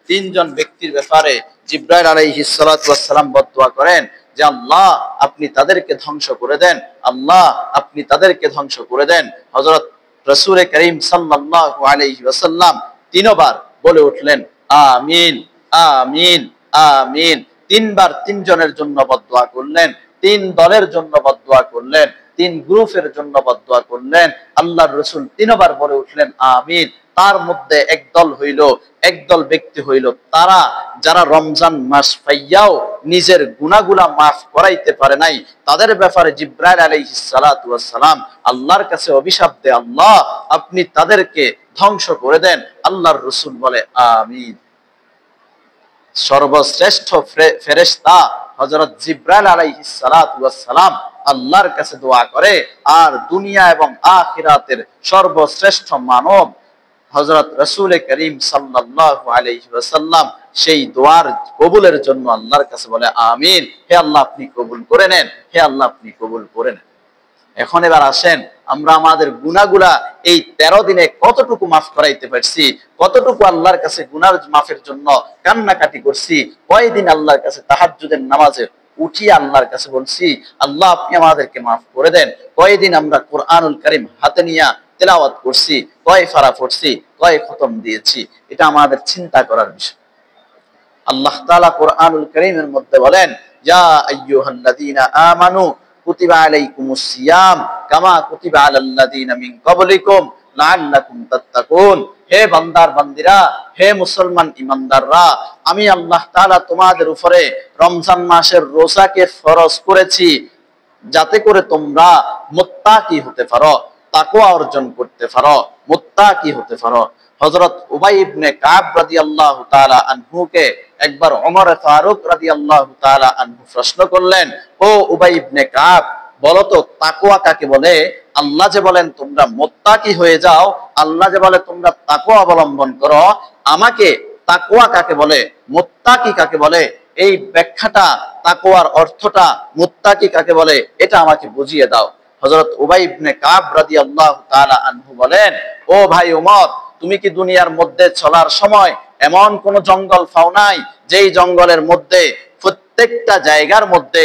তিনজন ব্যক্তির ব্যাপারে জিব্রাইল আলাইহিস সালাতু ওয়াস সালাম বদদুয়া করেন যে আল্লাহ আপনি তাদেরকে ধ্বংস করে দেন, আল্লাহ আপনি তাদেরকে ধ্বংস করে দেন। হযরত রাসূল করিম সাল্লাল্লাহু আলাইহি ওয়াসাল্লাম তিনবার বলে উঠলেন আমিন আমিন আমিন। তিনবার তিনজনের জন্য বদদুয়া করলেন, তিন দলের জন্য বদদুয়া করলেন, তিন গ্রুপের জন্য বদদুয়া করলেন। আল্লাহর রাসূল তিনবার বলে উঠলেন আমিন। তার মধ্যে একদল ব্যক্তি হইল তারা যারা রমজান মাস পাইয়াও নিজের গুনাহগুলা মাফ করাইতে পারে নাই। তাদের ব্যাপারে জিব্রাইল আলাইহিস সালাতু ওয়াস সালাম আল্লাহর কাছে অভিশাপ দেয় আল্লাহ আপনি তাদেরকে ধ্বংস করে দেন। আল্লাহর রাসূল বলে আমিন। সর্বশ্রেষ্ঠ ফেরেশতা হযরত জিব্রাইল আলাইহিস সালাতু ওয়াস সালাম আল্লাহর কাছে দোয়া করে, আর দুনিয়া এবং আখিরাতের সর্বশ্রেষ্ঠ মানব হযরত রাসূল করিম সাল্লাল্লাহু আলাইহি ওয়াসাল্লাম সেই দোয়ার কবুলের জন্য আল্লাহর কাছে বলে আমিন। হে আল্লাহ আপনি কবুল করে নেন, হে আল্লাহ আপনি কবুল করে নেন। এখন এবার আসেন আমরা আমাদের গুনাহগুলা এই 13 দিনে কতটুকু মাফ করাইতে পারছি, কতটুকু আল্লাহর কাছে গুনার মাফের জন্য কান্নাকাটি করছি, কয়দিন আল্লাহর কাছে তাহাজ্জুদের নামাজে উঠিয়ে আল্লাহর কাছে বলছি আল্লাহ আপনি আমাদেরকে মাফ করে দেন, কয়দিন আমরা কোরআনুল কারীম হাতে নিয়ে তেলাওয়াত করছি, কয় ফারা পড়ছি, কয় খতম দিয়েছি। এটা আমাদের চিন্তা করার বিষয়। আল্লাহ তাআলা কোরআনুল কারীমের মধ্যে বলেন ইয়া আইয়ুহাল্লাযীনা আমানু কুতিবা আলাইকুমুস সিয়াম কামা কুতিবা আলাল্লাযীনা মিন ক্বাবলিকুম লাআল্লাকুম তাত্তাকুন। হে বান্দার বান্দিরা, হে মুসলমান ইমানদাররা, আমি আল্লাহ তাআলা তোমাদের উপরে রমজান মাসের রোজাকে ফরজ করেছি যাতে করে তোমরা মুত্তাকি হতে পারো, তাকওয়া অর্জন করতে পারো, মুত্তাকি হতে পারো। হযরত উবাই ইবনে কাব রাদিয়াল্লাহু তাআলা আনহুকে একবার ওমর ফারুক রাদিয়াল্লাহু তাআলা আনহু প্রশ্ন করলেন, ও উবাই ইবনে কাব বলো তো তাকওয়া কাকে বলে? আল্লাহ যে বলেন তোমরা মুত্তাকি হয়ে যাও, আল্লাহ যে বলে তোমরা তাকওয়া অবলম্বন করো, আমাকে তাকওয়া কাকে বলে, মুত্তাকি কাকে বলে, এই ব্যাখ্যাটা, তাকওয়ার অর্থটা, মুত্তাকি কাকে বলে এটা আমাকে বুঝিয়ে দাও। হযরত উবাই ইবনে কাব রাদিয়াল্লাহু তাআলা আনহু বলেন, ও ভাই ওমর, তুমি কি দুনিয়ার মধ্যে চলার সময় এমন কোন জঙ্গল পাও নাই যেই জঙ্গলের মধ্যে প্রত্যেকটা জায়গার মধ্যে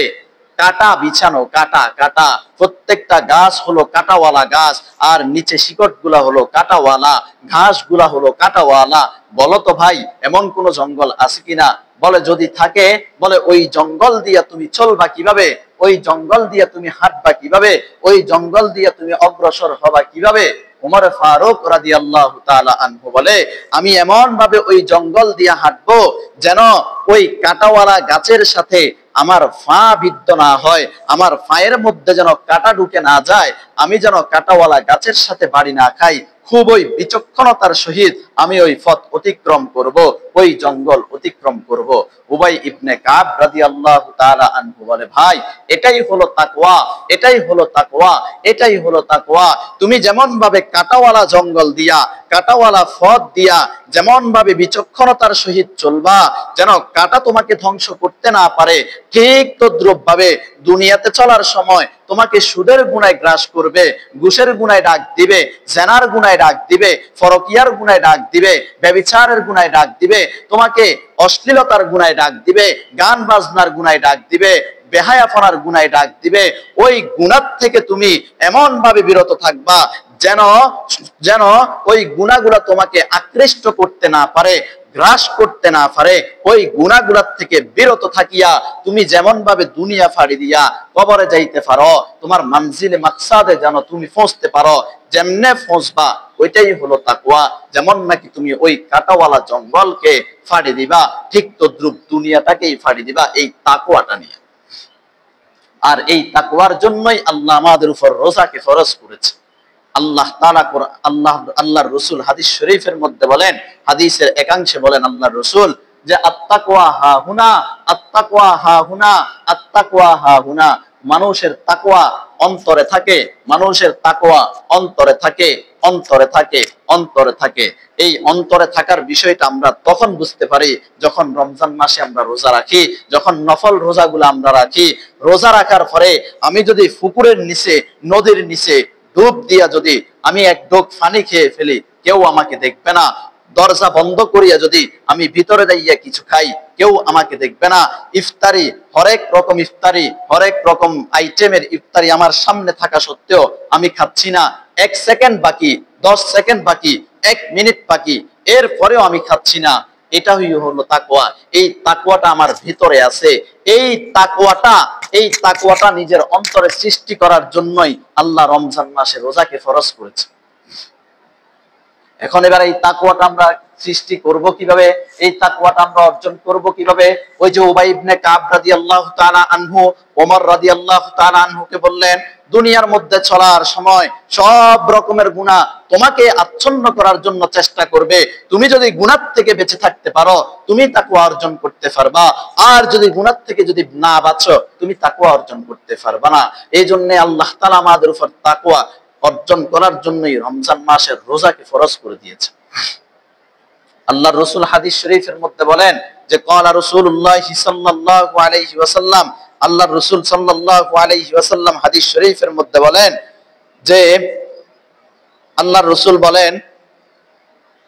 কাটা বিছানো, কাটা কাটা, প্রত্যেকটা গাছ হলো কাটাওয়ালা গাছ, আর নিচে শিকড় গুলা হলো কাটাওয়ালা, ঘাস গুলা হলো কাটাওয়ালা। বলো তো ভাই এমন কোন জঙ্গল আছে কিনা? বলে যদি থাকে, বলে ওই জঙ্গল দিয়া তুমি চলবা কিভাবে, ওই জঙ্গল দিয়া তুমি হাঁটবা কিভাবে, ওই জঙ্গল দিয়া তুমি অগ্রসর হবা কিভাবে? ওমর ফারুক রাদিয়াল্লাহু তাআলা আনহু বলে আমি এমন ভাবে ওই জঙ্গল দিয়া হাঁটবো যেন ওই কাটাওয়ালা গাছের সাথে আমার পা বিদ্ধ না হয়, আমার পায়ের মধ্যে যেন কাটা ঢুকে না যায়, আমি যেন কাটাওয়ালা গাছের সাথে বাড়ি না খাই। খুবই বিচক্ষণতার সহিত আমি ওই পথ অতিক্রম করব, ওই জঙ্গল অতিক্রম করব। উবাই ইবনে কাব রাদিয়াল্লাহু তাআলা আনহু বলে ভাই এটাই হলো তাকওয়া, এটাই হলো তাকওয়া, এটাই হলো তাকওয়া। তুমি যেমন ভাবে কাটাওয়ালা জঙ্গল দিয়া, কাটাওয়ালা পথ দিয়া যেমন ভাবে বিচক্ষণতার সহিত চলবা যেন কাটা তোমাকে ধ্বংস করতে না পারে, ঠিক তদ্রূপ ভাবে দুনিয়াতে চলার সময় তোমাকে সুদের গুনায় গ্রাস করবে, ঘুষের গুনায় ডাক দিবে, জেনার গুনায় ডাক দিবে, ফরকিয়ার গুনায় ডাক দিবে, ব্যভিচারের গুনায় ডাক দিবে, তোমাকে অশ্লীলতার গুনায় ডাক দিবে, গান বাজনার গুনায় ডাক দিবে, বেহায়াপনার গুনায় ডাক দিবে। ওই গুনাহ থেকে তুমি এমন ভাবে বিরত থাকবা যেন যেন ওই গুনাহগুলা তোমাকে আকৃষ্ট করতে না পারে, গ্রাস করতে না পারে। ওই গুনাহগুলোর থেকে বিরত থাকিয়া তুমি যেমন ভাবে দুনিয়া ফাড়ি দিয়া কবরে যাইতে পারো, তোমার মানজিলে মাকসাদে যেন তুমি পৌঁছতে পারো, যেমনে পৌঁছবা ওইটাই হলো তাকওয়া। যেমন নাকি তুমি ওই কাটাওয়ালা জঙ্গলকে ফাড়ি দিবা, ঠিক তদ্রূপ দুনিয়াটাকেই ফাড়ি দিবা এই তাকওয়াটা নিয়ে। আর এই তাকওয়ার জন্যই আল্লাহ আমাদের উপর রোজাকে ফরজ করেছে। আল্লাহ তাআলা আল্লাহর রাসূল হাদিস শরীফের মধ্যে বলেন, হাদিসের একাংশে বলেন আল্লাহর রাসূল যে আত্তাকওয়া হা হুনা, আত্তাকওয়া হা হুনা, আত্তাকওয়া হা হুনা। মানুষের তাকওয়া অন্তরে থাকে, মানুষের তাকওয়া অন্তরে থাকে, অন্তরে থাকে, অন্তরে থাকে। এই অন্তরে থাকার বিষয়টা আমরা তখন বুঝতে পারি যখন রমজান মাসে আমরা রোজা রাখি, যখন নফল রোজাগুলো আমরা রাখি। রোজা রাখার পরে আমি যদি পুকুরের নিচে, নদীর নিচে ডুব দিয়া যদি আমি এক ঢোক পানি খেয়ে ফেলি, কেউ আমাকে দেখবে না। দরজা বন্ধ করিয়া যদি আমি ভিতরে যাইয়া কিছু খাই, কেউ আমাকে দেখবে না। ইফতারি, হরেক রকম ইফতারি, হরেক রকম আইটেমের ইফতারি আমার সামনে থাকা সত্ত্বেও আমি খাচ্ছি না। 1 সেকেন্ড বাকি, 10 সেকেন্ড বাকি, 1 মিনিট বাকি, এরপরেও আমি খাচ্ছি না। এটা হলো তাকওয়া। এই তাকওয়াটা আমার ভিতরে আছে। এই তাকওয়াটা নিজের অন্তরে সৃষ্টি করার জন্যই আল্লাহ রমজান মাসে রোজাকে ফরজ করেছে। এখন এবার এই তাকওয়াটা আমরা সৃষ্টি করব কিভাবে, এই তাকওয়াটা আমরা অর্জন করব কিভাবে? ওই যে উবাই ইবনে কাব রাদিয়াল্লাহু তাআলা আনহু ওমর রাদিয়াল্লাহু তাআলা আনহুকে বললেন, দুনিয়ার মধ্যে চলার সময় সব রকমের গুনাহ তোমাকে আচ্ছন্ন করার জন্য চেষ্টা করবে। তুমি যদি গুনাহ থেকে বেঁচে থাকতে পারো, তুমি তাকওয়া অর্জন করতে পারবা। আর যদি গুনাহ থেকে যদি না বাঁচো, তুমি তাকওয়া অর্জন করতে পারবা না। এই জন্য আল্লাহ তাআলা আমাদের উপর তাকওয়া অর্জন করার জন্যই রমজান মাসের রোজাকে ফরজ করে দিয়েছে। আল্লাহর রাসূল হাদিস শরীফের মধ্যে বলেন যে ক্বালা রাসূলুল্লাহ সাল্লাল্লাহু আলাইহি ওয়াসাল্লাম, আল্লাহর রাসূল সাল্লাল্লাহু আলাইহি ওয়াসাল্লাম হাদিস শরীফের মধ্যে বলেন যে আল্লাহর রাসূল বলেন,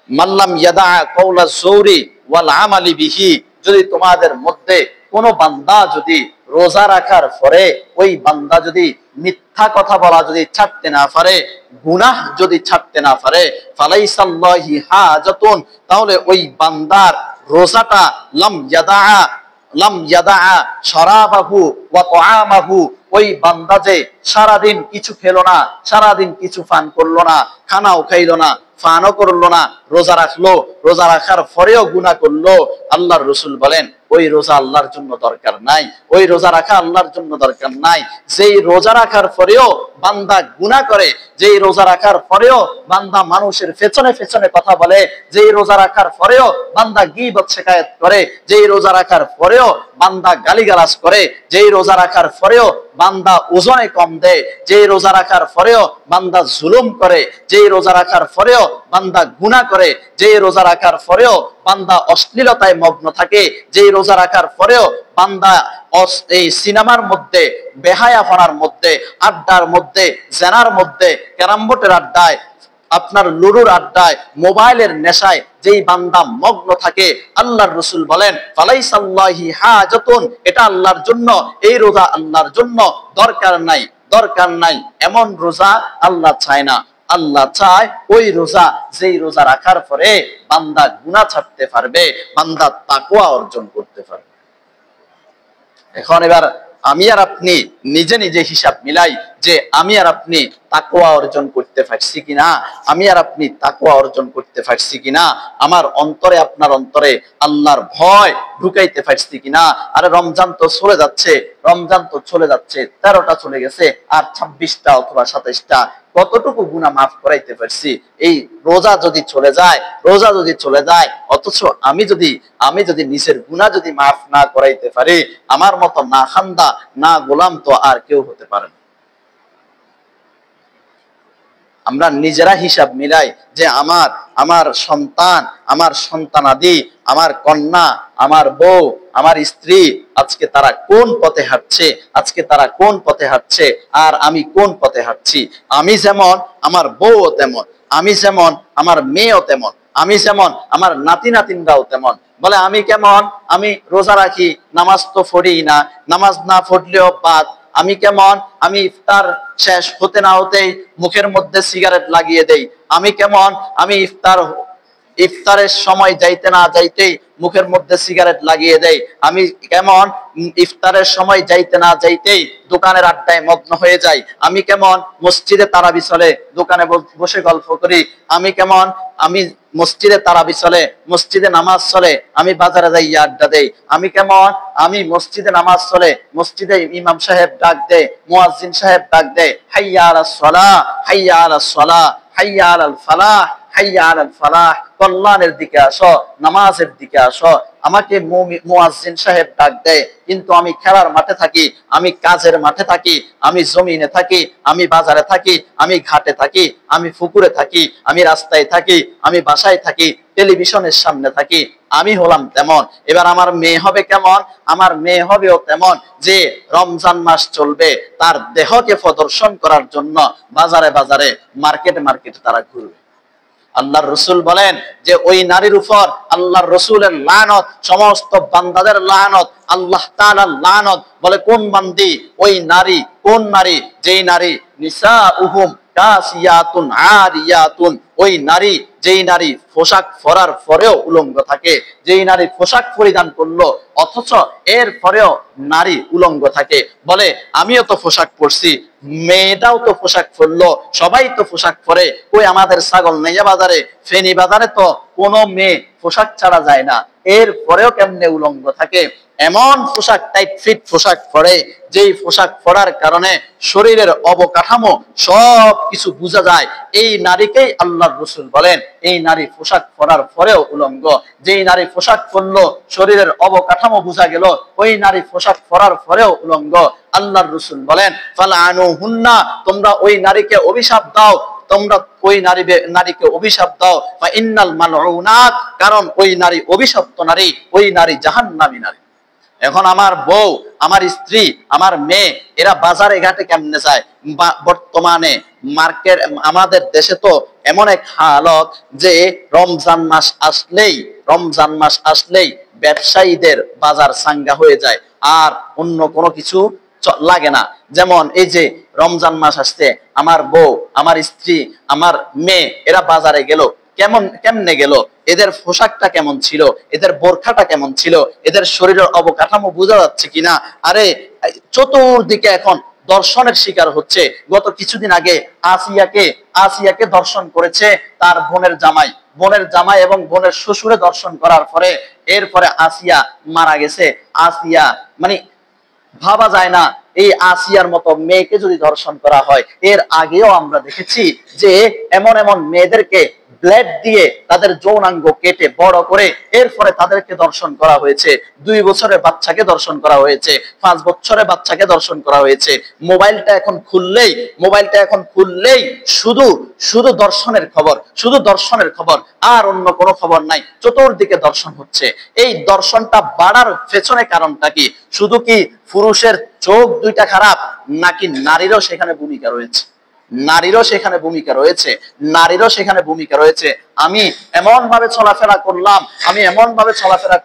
মাল্লাম ইয়াদা কাওলা যৌরি ওয়াল আমালি বিহি, যদি তোমাদের মধ্যে কোন বান্দা যদি রোজা রাখার পরে ওই বান্দা যদি মিথ্যা কথা বলা যদি ছাড়তে না পারে, গুনাহ যদি ছাড়তে না পারে, ফালাইসাল্লাহি হাজাতুন, তাহলে ওই বান্দার রোজাটা লাম ইয়াদা শারাবাহু ওয়া তাআমাহু, ওই বান্দা যে সারাদিন কিছু খেলো না, সারাদিন কিছু পান করলো না, খানাও খাইলো না, পানও করলো না, রোজা রাখলো, রোজা রাখার পরেও গুনাহ করলো, আল্লাহর রাসূল বলেন ওই রোজা আল্লাহর জন্য দরকার নাই, ওই রোজা রাখা আল্লাহর জন্য দরকার নাই। যেই রোজা রাখার পরেও বান্দা গুনাহ করে, যেই রোজা রাখার পরেও বান্দা মানুষের পেছনে পেছনে কথা বলে, যেই রোজা রাখার পরেও বান্দা গীবত শিকায়াত করে, যেই রোজা রাখার পরেও বান্দা গালিগালাজ করে, যেই রোজা রাখার পরেও বান্দা ওজনে কম দেয়, যেই রোজা রাখার পরেও বান্দা জুলুম করে, যেই রোজা রাখার পরেও বান্দা গুনাহ করে, যেই রোজা রাখার পরেও বান্দা অশ্লীলতায় মগ্ন থাকে, যেই রোজা রাখার পরেও বান্দা এই সিনেমার মধ্যে, বেহায়াপনার মধ্যে, আড্ডার মধ্যে, জেনার মধ্যে, ক্যারামবোর্ডের আড্ডায়, আপনার লুডুর আড্ডায়, মোবাইলের নেশায় যেই বান্দা মগ্ন থাকে, আল্লাহর রাসূল বলেন ফালাইসাল্লাহি হাজাতুন, এটা আল্লাহর জন্য, এই রোজা আল্লাহর জন্য দরকার নাই, দরকার নাই। এমন রোজা আল্লাহ চায় না। আল্লাহ চায় ওই রোজা, যেই রোজা রাখার পরে বান্দা গুনাহ ছাড়তে পারবে, বান্দা তাকওয়া অর্জন করতে পারবে। এখন এবার আমি আর আপনি নিজে নিজে হিসাব মিলাই যে আমি আর আপনি তাকওয়া অর্জন করতে পারছি কিনা, আমি আর আপনি তাকওয়া অর্জন করতে পারছি কিনা, আমার অন্তরে আপনার অন্তরে আল্লাহর ভয় ঢুকাইতে পারছি কিনা। আরে রমজান তো চলে যাচ্ছে, রমজান তো চলে যাচ্ছে, 13টা চলে গেছে, আর 26টা অথবা 27টা, কতটুকু গুনাহ মাফ করাইতে পারছি? এই রোজা যদি চলে যায়, রোজা যদি চলে যায়, অথচ আমি যদি নিজের গুনাহ যদি মাফ না করাইতে পারি, আমার মতো না খান্দা না গোলাম তো আর কেউ হতে পারে না। আমরা নিজেরা হিসাব মিলাই যে আমার সন্তান, আমার সন্তানাদি, আমার কন্যা, আমার বউ, আমার স্ত্রী, আজকে তারা কোন পথে হাঁটছে, আজকে তারা কোন পথে হাঁটছে, আর আমি কোন পথে হাঁটছি। আমি যেমন আমার বউও তেমন, আমি যেমন আমার মেয়েও তেমন, আমি যেমন আমার নাতি নাতিনরাও তেমন। বলে আমি কেমন? আমি রোজা রাখি, নামাজ তো পড়ি না, নামাজ না পড়লেও বাদ। আমি কেমন? আমি ইফতার শেষ হতে না হতেই মুখের মধ্যে সিগারেট লাগিয়ে দেই। আমি কেমন? আমি ইফতারের সময় যাইতে না যাইতেই মুখের মধ্যে সিগারেট লাগিয়ে দেই। আমি কেমন? ইফতারের সময় যাইতে না যাইতেই দোকানের আড্ডায় মগ্ন হয়ে যাই। আমি কেমন? মসজিদে তারাবি চলে, দোকানে বসে গল্প করি। আমি কেমন? আমি মসজিদে তারাবি চলে, মসজিদে নামাজ চলে, আমি বাজারে যাই আড্ডা দেই। আমি কেমন? আমি মসজিদে নামাজ চলে, মসজিদে ইমাম সাহেব ডাক দেয়, মুয়াজ্জিন সাহেব ডাক দেয়, হাইয়া আলাস সালাহ, হাইয়া আলাস সালাহ, হাইয়া আলাল ফালাহ, হাইয়া আলাল ফালাহ, কল্যাণের দিকে আসো, নামাজের দিকে আসো। আমাকে মুয়াজ্জিন সাহেব ডাক দেয়, কিন্তু আমি খেলার মাঠে থাকি, আমি কাজের মাঠে থাকি, আমি জমিনে থাকি, আমি বাজারে থাকি, আমি ঘাটে থাকি, আমি পুকুরে থাকি, আমি রাস্তায় থাকি, আমি বাসায় থাকি, টেলিভিশনের সামনে থাকি। আমি হলাম তেমন। এবার আমার মেয়ে হবে কেমন? আমার মেয়ে হবেও তেমন, যে রমজান মাস চলবে, তার দেহকে প্রদর্শন করার জন্য বাজারে বাজারে, মার্কেটে মার্কেটে তারা ঘুরবে। আল্লাহর রাসূল বলেন যে ওই নারীর উপর আল্লাহর রাসূলের লানত, সমস্ত বান্দাদের লানত, আল্লাহ তাআলার লানত। বলে কোন বান্দি? ওই নারী। কোন নারী? যেই নারী নিসাউহুম কাসিয়াতুন আরিয়াতুন, ওই নারী যেই নারী পোশাক পরার পরেও উলঙ্গ থাকে, যেই নারী পোশাক পরিধান করলো অথচ এর পরেও নারী উলঙ্গ থাকে। বলে আমিও তো পোশাক পরছি, মেয়েটাও তো পোশাক পরলো, সবাই তো পোশাক পরে। ওই আমাদের ছাগল নেইয়া বাজারে, ফেনী বাজারে তো কোনো মেয়ে পোশাক ছাড়া যায় না, এর পরেও কেমনে উলঙ্গ থাকে? এমন পোশাক, টাইট ফিট পোশাক পরে, যেই পোশাক পরার কারণে শরীরের অবকাঠামো সব কিছু বোঝা যায়। এই নারীকেই আল্লাহর রাসূল বলেন এই নারী পোশাক পরার পরেও উলঙ্গ। যেই নারী পোশাক পরলো শরীরের অবকাঠামো বোঝা গেল, ওই নারী পোশাক পরার পরেও উলঙ্গ। আল্লাহর রাসূল বলেন ফালানুহুন্না, তোমরা ওই নারীকে অভিশাপ দাও, তোমরা ওই নারীকে অভিশাপ দাও। ফা ইন্নাল মালউনাত, কারণ ওই নারী অভিশপ্ত নারী, ওই নারী জাহান্নামী নারী। এখন আমার বউ, আমার স্ত্রী, আমার মেয়ে এরা বাজারে ঘাটে কেমনে যায়? বর্তমানে মার্কেট, আমাদের দেশে তো এমন এক হালত যে রমজান মাস আসলেই ব্যবসায়ীদের বাজার সাঙ্গা হয়ে যায়, আর অন্য কোনো কিছু লাগে না। যেমন এই যে রমজান মাস আসছে, আমার বউ, আমার স্ত্রী, আমার মেয়ে এরা বাজারে গেল, কেমনে গেল? এদের পোশাকটা কেমন ছিল? এদের বোরখাটা কেমন ছিল? এদের শরীরের অবকাঠামো বোঝা যাচ্ছে কিনা? আরে চতুর্দিকে এখন দর্শনের শিকার হচ্ছে। গত কিছুদিন আগে আসিয়াকে দর্শন করেছে তার বোনের জামাই এবং বোনের শ্বশুরে দর্শন করার পরে এরপরে আসিয়া মারা গেছে। আসিয়া মানে ভাবা যায় না, এই আসিয়ার মতো মেয়েকে যদি ধর্ষণ করা হয়। এর আগেও আমরা দেখেছি যে এমন এমন মেয়েদেরকে ব্লেড দিয়ে তাদের যৌনাঙ্গ কেটে বড় করে এরপরে তাদেরকে ধর্ষণ করা হয়েছে। 2 বছরের বাচ্চাকে ধর্ষণ করা হয়েছে, 5 বছরের বাচ্চাকে ধর্ষণ করা হয়েছে। মোবাইলটা এখন খুললেই শুধু দর্শনের খবর, আর অন্য কোনো খবর নাই। চতুর্দিকে দর্শন হচ্ছে। এই দর্শনটা বাড়ার পেছনে কারণটা কি? শুধু কি পুরুষের চোখ দুইটা খারাপ, নাকি নারীরও সেখানে ভূমিকা রয়েছে? আমি এমন ভাবে চলাফেরা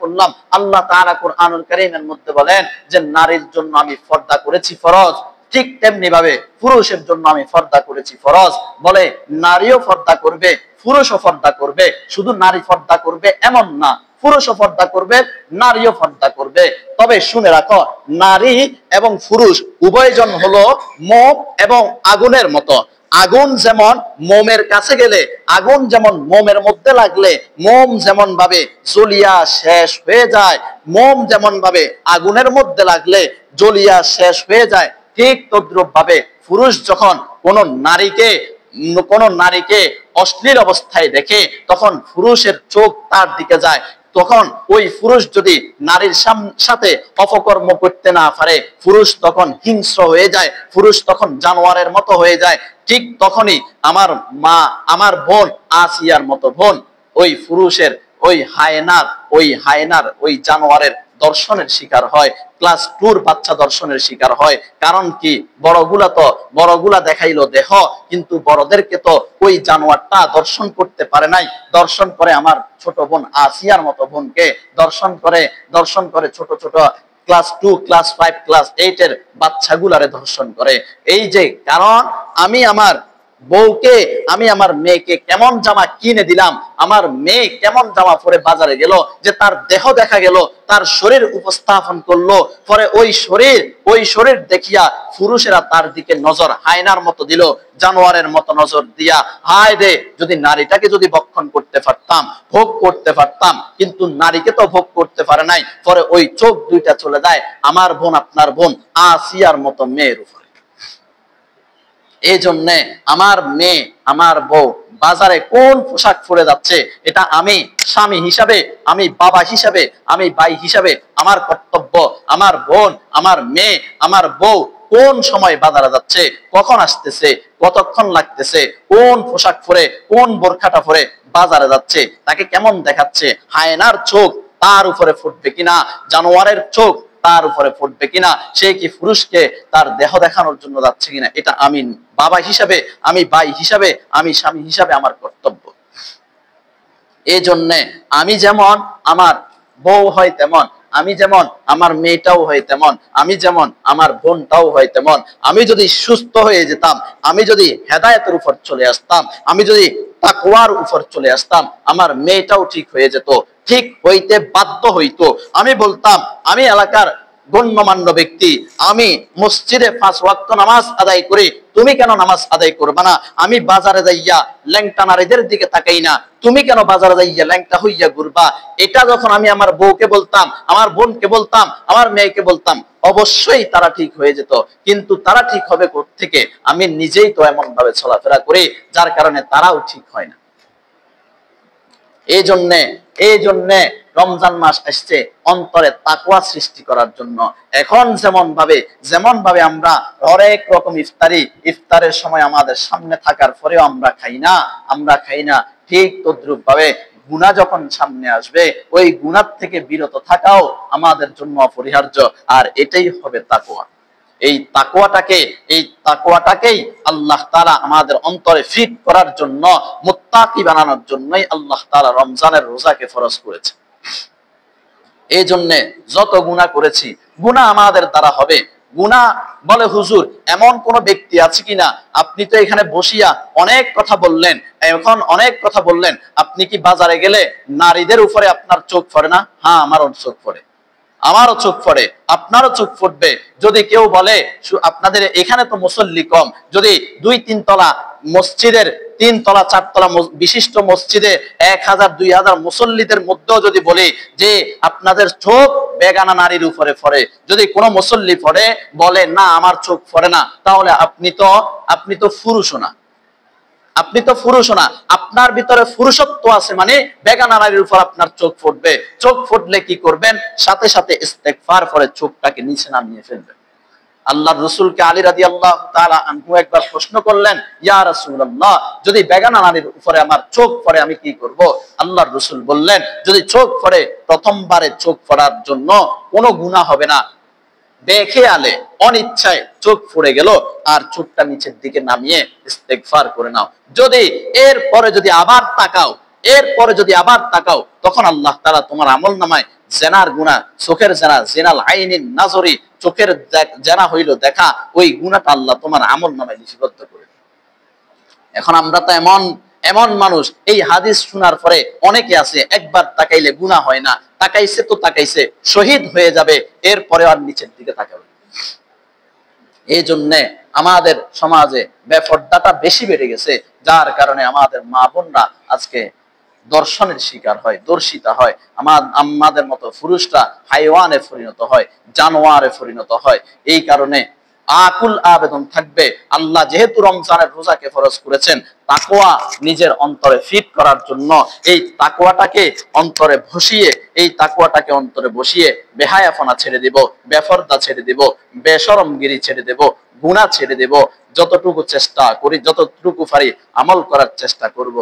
করলাম, আল্লাহ তাআলা কুরআনুল কারীমের মধ্যে বলেন যে নারীর জন্য আমি পর্দা করেছি ফরজ, ঠিক তেমনি ভাবে পুরুষের জন্য আমি পর্দা করেছি ফরজ। বলে নারীও পর্দা করবে, পুরুষও পর্দা করবে। শুধু নারী পর্দা করবে এমন না, পুরুষও পর্দা করবে, নারীও পর্দা করবে। তবে শুনে রাখো, নারী এবং পুরুষ উভয়জন হলো মোম এবং আগুনের মতো। আগুন যেমন মোমের কাছে গেলে, আগুন যেমন মোমের মধ্যে লাগলে মোম যেমন ভাবে জ্বলিয়া শেষ হয়ে যায়, মোম যেমন ভাবে আগুনের মধ্যে লাগলে জ্বলিয়া শেষ হয়ে যায়, ঠিক তদ্রূপ ভাবে পুরুষ যখন কোনো নারীকে অশ্লীল অবস্থায় দেখে তখন পুরুষের চোখ তার দিকে যায়। তখন ওই পুরুষ যদি নারীর সাথে অপকর্ম করতে না পারে, পুরুষ তখন হিংস্র হয়ে যায়, পুরুষ তখন জানোয়ারের মতো হয়ে যায়। ঠিক তখনই আমার মা, আমার বোন আসিয়ার মতো বোন ওই পুরুষের ওই হায়নার ওই জানোয়ারের দর্শনের শিকার হয়, ক্লাস 2 বাচ্চা দর্শনের শিকার হয়। কারণ কি? বড়গুলা দেখাইলো দেহ, কিন্তু বড়দেরকে তো ওই জানোয়ারটা দর্শন করতে পারে নাই। দর্শন করে আমার ছোট বোন আসিয়ার মতো বোনকে দর্শন করে ছোট ক্লাস 2, ক্লাস 5, ক্লাস 8 এর বাচ্চাগুলারে দর্শন করে। এই যে কারণ, আমি আমার বউকে, আমি আমার মেয়েকে কেমন জামা কিনে দিলাম, আমার মেয়ে কেমন জামা পরে বাজারে গেল, যে তার দেহ দেখা গেল, তার শরীর উপস্থাপন করলো, পরে ওই শরীর দেখিয়া পুরুষেরা তার দিকে নজর হায়নার মতো দিল, জানোয়ারের মতো নজর দিয়া, হায় রে যদি নারীটাকে যদি ভক্ষণ করতে পারতাম, ভোগ করতে পারতাম, কিন্তু নারীকে তো ভোগ করতে পারে নাই। পরে ওই চোখ দুইটা চলে যায় আমার বোন, আপনার বোন আসিয়ার মতো মেয়ের উপরে। এই জন্যে আমার মেয়ে, আমার বউ বাজারে কোন পোশাক পরে যাচ্ছে, এটা আমি স্বামী হিসাবে, আমি বাবা হিসাবে, আমি ভাই হিসাবে আমার কর্তব্য। আমার বোন, আমার মেয়ে, আমার বউ কোন সময় বাজারে যাচ্ছে, কখন আসতেছে, কতক্ষণ লাগতেছে, কোন পোশাক পরে, কোন বোরখাটা পরে বাজারে যাচ্ছে, তাকে কেমন দেখাচ্ছে, হায়নার চোখ তার উপরে ফুটবে কিনা, জানোয়ারের চোখ তার উপরে পড়বে কিনা, সে কি পুরুষকে তার দেহ দেখানোর জন্য যাচ্ছে কিনা, এটা আমি বাবা হিসাবে, আমি ভাই হিসাবে, আমি স্বামী হিসাবে আমার কর্তব্য। এই জন্যে আমি যেমন আমার বউ হয় তেমন, আমি যেমন আমার মেয়েটাও হয় তেমন, আমি যেমন আমার বোনটাও হয় তেমন, আমি যদি সুস্থ হয়ে যেতাম, আমি যদি হেদায়েতের উপর চলে আসতাম, আমি যদি তাকওয়ার উপর চলে আসতাম, আমার মেয়েটাও ঠিক হয়ে যেত, ঠিক হইতে বাধ্য হইতো। আমি বলতাম আমি এলাকার গণ্যমান্য ব্যক্তি, আমি মসজিদে 5 ওয়াক্ত নামাজ আদায় করি, তুমি কেন নামাজ আদায় করবে না? আমি বাজারে যাইয়া ল্যাংটা নারীদের দিকে তাকাই না, তুমি কেন বাজারে যাইয়া ল্যাংটা হইয়া ঘুরবা? এটা যখন আমি আমার বউকে বলতাম, আমার বোনকে বলতাম, আমার মেয়েকে বলতাম, অবশ্যই তারা ঠিক হয়ে যেত। কিন্তু তারা ঠিক হবে কোত্থেকে? আমি নিজেই তো এমন ভাবে চলাফেরা করি যার কারণে তারাও ঠিক হয় না। এই জন্যে রমজান মাস আসছে অন্তরে তাকওয়া সৃষ্টি করার জন্য। এখন যেমন ভাবে আমরা হরেক রকম ইফতারের সময় আমাদের সামনে থাকার পরেও আমরা খাই না, ঠিক তদ্রুপ ভাবে গুনাহ যখন সামনে আসবে ওই গুনাহ থেকে বিরত থাকাও আমাদের জন্য অপরিহার্য। আর এটাই হবে তাকওয়া। এই তাকওয়াটাকেই আল্লাহ তাআলা আমাদের অন্তরে ফিট করার জন্য, মুত্তাকি বানানোর জন্যই আল্লাহ তাআলা রমজানের রোজাকে ফরজ করেছে। এই জন্য যত গুনাহ করেছি, গুনাহ আমাদের দ্বারা হবে। গুনাহ বলে হুজুর এমন কোন ব্যক্তি আছে কিনা? আপনি তো এখানে বসিয়া অনেক কথা বললেন, আপনি কি বাজারে গেলে নারীদের উপরে আপনার চোখ পড়ে না? হ্যাঁ, আমারও চোখ পড়ে, আপনারও চোখ ফুটবে। যদি কেউ বলে আপনাদের এখানে তো মুসল্লি কম, যদি 2-3 তলা মসজিদের 3 তলা 4 তলা বিশিষ্ট মসজিদে 1000-2000 মুসল্লিদের মধ্যেও যদি বলি যে আপনাদের চোখ বেগানা নারীর উপরে পড়ে, যদি কোনো মুসল্লি পড়ে বলে না আমার চোখ পড়ে না, তাহলে আপনি তো পুরুষ না, আপনার ভিতরে পুরুষত্ব আছে, মানে বেগানা নারীর উপর আপনার চোখ ফুটবে। চোখ ফুটলে কি করবেন? সাথে সাথে ইস্তেগফার করে চোখটাকে নিচে নামিয়ে ফেলবেন। আল্লাহর রাসূলকে আলী রাদিয়াল্লাহু তাআলা আনহু একবার প্রশ্ন করলেন, ইয়া রাসূলুল্লাহ, যদি বেগানা নারীর উপরে আমার চোখ পড়ে আমি কি করব? আল্লাহর রাসূল বললেন, যদি চোখ পড়ে, প্রথমবারে চোখ পড়ার জন্য কোনো গুনাহ হবে না, বেখেয়ালে অনিচ্ছায় চোখ পড়ে গেল, আর চোখটা নিচের দিকে নামিয়ে ইস্তেগফার করে নাও। যদি এরপরে যদি আবার তাকাও, তখন আল্লাহ তাআলা তোমার আমলনামায় জিনার গুনাহ, চোখের জিনা, জিনাল আইনিন নাজরি, চোখের জিনা হইল দেখা, ওই গুনাহটা আল্লাহ তোমার আমলনামায় লিপিবদ্ধ করে। এখন আমরা তো এমন মানুষ, এই হাদিস শোনার পরে অনেকে আছে একবার তাকাইলে গুনাহ হয় না, তাকাইছে শহীদ হয়ে যাবে, এরপরে আর নিচের দিকে তাকাবে। এই জন্য আমাদের সমাজে বেপরদাটা বেশি বেড়ে গেছে, যার কারণে আমাদের মা বোনরা আজকে দর্শনের শিকার হয়, দর্শিতা হয়। আমাদের মতো পুরুষরা হাইওয়ানে পরিণত হয়, জানোয়ারে পরিণত হয়। এই কারণে আকুল আবেদন থাকবে, আল্লাহ যেহেতু রমজানের রোজাকে ফরজ করেছেন, তাকওয়া নিজের অন্তরে ফিট করার জন্য এই তাকওয়াটাকে অন্তরে বসিয়ে বেহায়াপনা ছেড়ে দেব, বেফরদা ছেড়ে দেব, বেশরমগিরি ছেড়ে দেব, গুনাহ ছেড়ে দেব। যতটুকু চেষ্টা করি, যতটুকু পারি আমল করার চেষ্টা করব।